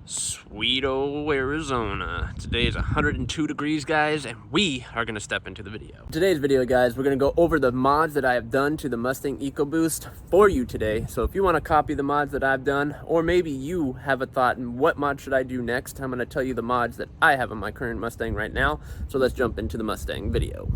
Sweet old Arizona. Today is 102 degrees, guys, and we are going to step into the video. Today's video, guys, we're going to go over the mods that I have done to the Mustang EcoBoost for you today. So if you want to copy the mods that I've done, or maybe you have a thought in what mod should I do next, I'm going to tell you the mods that I have on my current Mustang right now. So let's jump into the Mustang video.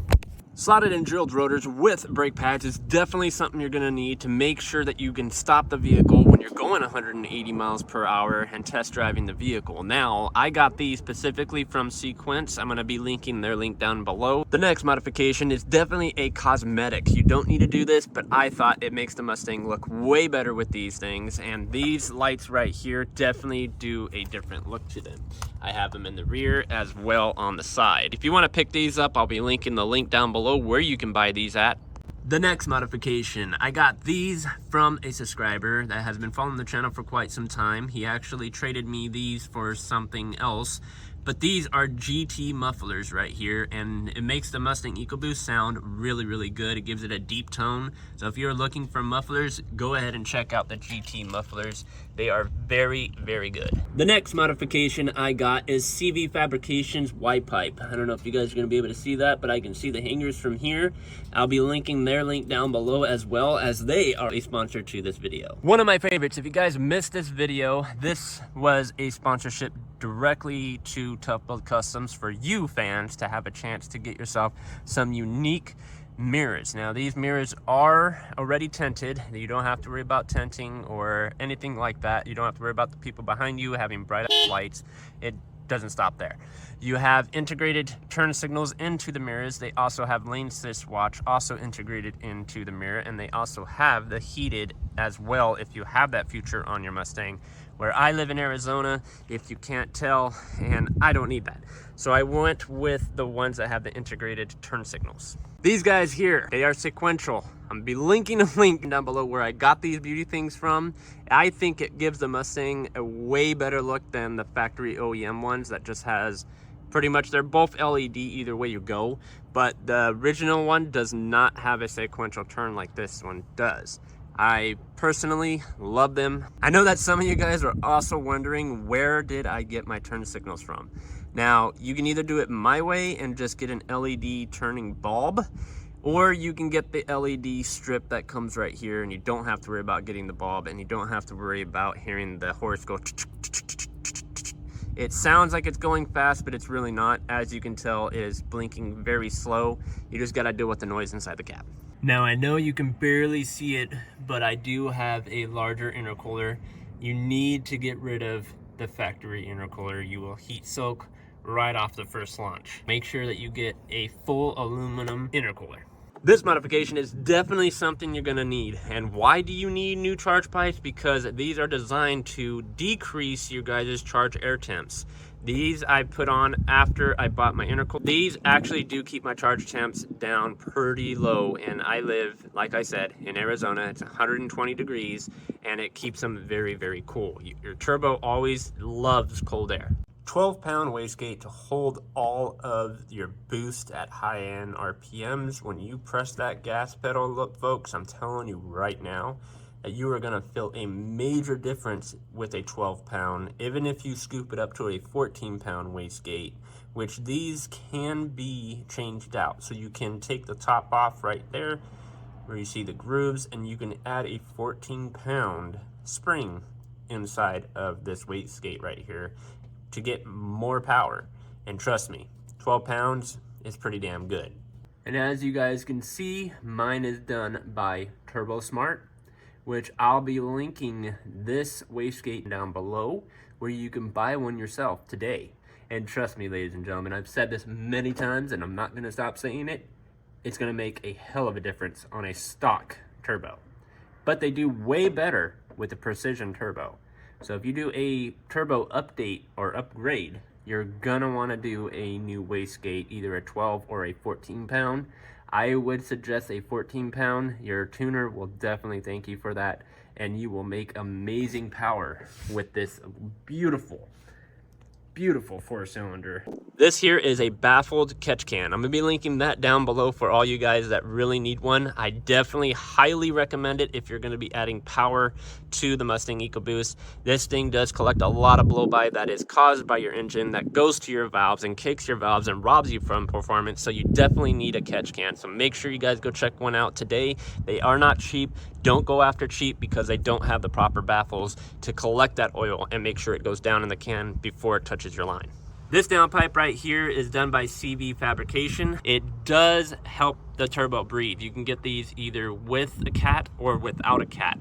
Slotted and drilled rotors with brake pads is definitely something you're going to need to make sure that you can stop the vehicle when you're going 180 miles per hour and test driving the vehicle. Now, I got these specifically from Sequence. I'm going to be linking their link down below. The next modification is definitely a cosmetic. You don't need to do this, but I thought it makes the Mustang look way better with these things, and these lights right here definitely do a different look to them. I have them in the rear as well on the side. If you want to pick these up, I'll be linking the link down below where you can buy these at. The next modification, I got these from a subscriber that has been following the channel for quite some time. He actually traded me these for something else, but these are GT mufflers right here, and it makes the Mustang EcoBoost sound really, really good. It gives it a deep tone. So if you're looking for mufflers, go ahead and check out the GT mufflers. They are very, very good. The next modification I got is CV Fabrication's white pipe. I don't know if you guys are gonna be able to see that, but I can see the hangers from here. I'll be linking their link down below as well, as they are a sponsor to this video. One of my favorites, if you guys missed this video, this was a sponsorship directly to Tough Build Customs for you fans to have a chance to get yourself some unique mirrors. Now, these mirrors are already tinted. You don't have to worry about tinting or anything like that. You don't have to worry about the people behind you having bright lights. It doesn't stop there. You have integrated turn signals into the mirrors. They also have lane assist watch also integrated into the mirror, and they also have the heated as well if you have that feature on your Mustang. Where I live in Arizona, if you can't tell, and I don't need that. So I went with the ones that have the integrated turn signals. These guys here, they are sequential. I'm gonna be linking a link down below where I got these beauty things from. I think it gives the Mustang a way better look than the factory OEM ones that just has pretty much, they're both LED either way you go, but the original one does not have a sequential turn like this one does. I personally love them. I know that some of you guys are also wondering, where did I get my turn signals from? Now, you can either do it my way and just get an LED turning bulb, or you can get the LED strip that comes right here, and you don't have to worry about getting the bulb, and you don't have to worry about hearing the horse go. It sounds like it's going fast, but it's really not. As you can tell, it is blinking very slow. You just gotta deal with the noise inside the cab. Now, I know you can barely see it, but I do have a larger intercooler. You need to get rid of the factory intercooler. You will heat soak right off the first launch. Make sure that you get a full aluminum intercooler. This modification is definitely something you're gonna need. And why do you need new charge pipes? Because these are designed to decrease your guys' charge air temps. These I put on after I bought my intercooler. These actually do keep my charge temps down pretty low, and I live, like I said, in Arizona. It's 120 degrees, and it keeps them very, very cool. Your turbo always loves cold air. 12-pound wastegate to hold all of your boost at high-end RPMs. When you press that gas pedal, look, folks, I'm telling you right now, that you are going to feel a major difference with a 12-pound, even if you scoop it up to a 14-pound wastegate, which these can be changed out. So you can take the top off right there where you see the grooves, and you can add a 14-pound spring inside of this wastegate right here to get more power. And trust me, 12 pounds is pretty damn good. And as you guys can see, mine is done by Turbo Smart, which I'll be linking this wastegate down below where you can buy one yourself today. And trust me, ladies and gentlemen, I've said this many times and I'm not gonna stop saying it. It's gonna make a hell of a difference on a stock turbo. But they do way better with the Precision Turbo. So if you do a turbo update or upgrade, you're gonna wanna do a new wastegate, either a 12 or a 14 pound. I would suggest a 14 pound. Your tuner will definitely thank you for that, and you will make amazing power with this beautiful beautiful 4-cylinder. This here is a baffled catch can. I'm gonna be linking that down below for all you guys that really need one. I definitely highly recommend it if you're gonna be adding power to the Mustang EcoBoost. This thing does collect a lot of blow-by that is caused by your engine, that goes to your valves and kicks your valves and robs you from performance, so you definitely need a catch can. So make sure you guys go check one out today. They are not cheap. Don't go after cheap because they don't have the proper baffles to collect that oil and make sure it goes down in the can before it touches your line. This downpipe right here is done by Fabrication. It does help the turbo breathe. You can get these either with a cat or without a cat.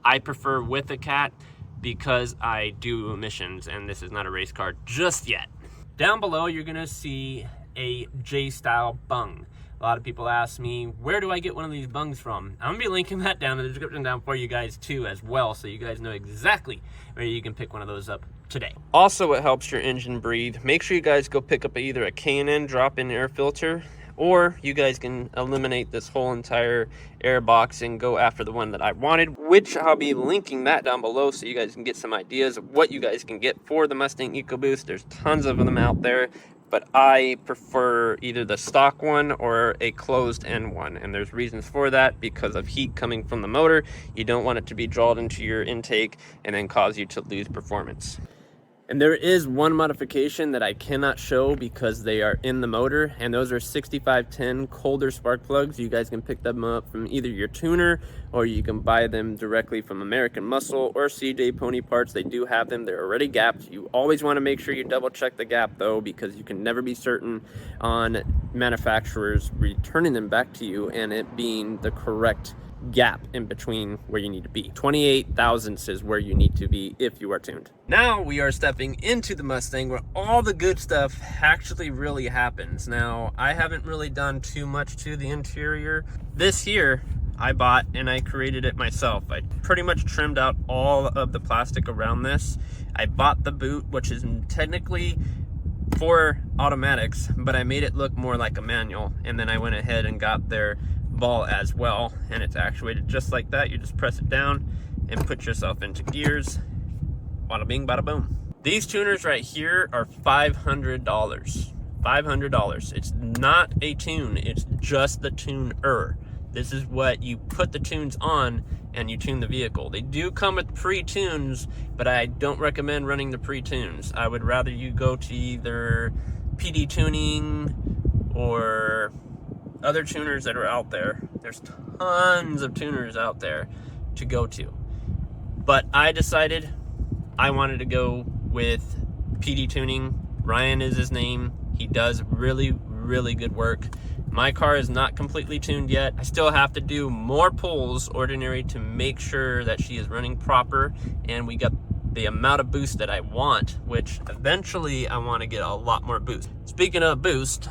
I prefer with a cat because I do emissions, and this is not a race car just yet. Down below, you're gonna see a J-style bung. A lot of people ask me, where do I get one of these bungs from? I'm gonna be linking that down in the description down for you guys too as well, so you guys know exactly where you can pick one of those up today. Also, it helps your engine breathe. Make sure you guys go pick up either a K&N drop-in air filter, or you guys can eliminate this whole entire air box and go after the one that I wanted, which I'll be linking that down below so you guys can get some ideas of what you guys can get for the Mustang EcoBoost. There's tons of them out there, but I prefer either the stock one or a closed end one, and there's reasons for that. Because of heat coming from the motor, you don't want it to be drawn into your intake and then cause you to lose performance. And there is one modification that I cannot show because they are in the motor, and those are 6510 colder spark plugs. You guys can pick them up from either your tuner, or you can buy them directly from American Muscle or CJ Pony Parts. They do have them. They're already gapped. You always want to make sure you double check the gap though, because you can never be certain on manufacturers returning them back to you and it being the correct gap in between where you need to be. 28 thousandths is where you need to be if you are tuned. Now we are stepping into the Mustang where all the good stuff actually really happens. Now, I haven't really done too much to the interior. This here I bought and I created it myself. I pretty much trimmed out all of the plastic around this. I bought the boot, which is technically for automatics, but I made it look more like a manual, and then I went ahead and got their ball as well, and it's actuated just like that. You just press it down and put yourself into gears. Bada bing, bada boom. These tuners right here are $500. $500. It's not a tune, it's just the tuner. This is what you put the tunes on and you tune the vehicle. They do come with pre-tunes, but I don't recommend running the pre-tunes. I would rather you go to either PD tuning or other tuners that are out there. There's tons of tuners out there to go to. But I decided I wanted to go with PD tuning. Ryan is his name. He does really, really good work. My car is not completely tuned yet. I still have to do more pulls ordinary to make sure that she is running proper and we got the amount of boost that I want, which eventually I want to get a lot more boost. Speaking of boost,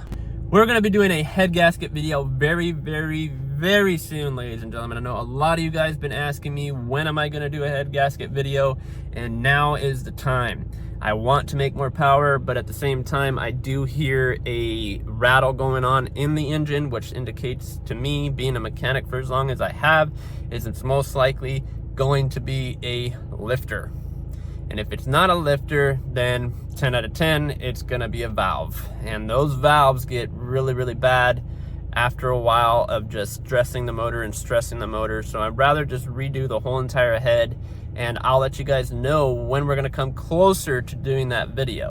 we're going to be doing a head gasket video very, very, very soon, ladies and gentlemen. I know a lot of you guys been asking me, when am I going to do a head gasket video? And now is the time. I want to make more power, but at the same time, I do hear a rattle going on in the engine, which indicates to me, being a mechanic for as long as I have, is it's most likely going to be a lifter. And if it's not a lifter, then 10 out of 10, it's gonna be a valve. And those valves get really, really bad after a while of just stressing the motor and stressing the motor. So I'd rather just redo the whole entire head, and I'll let you guys know when we're gonna come closer to doing that video.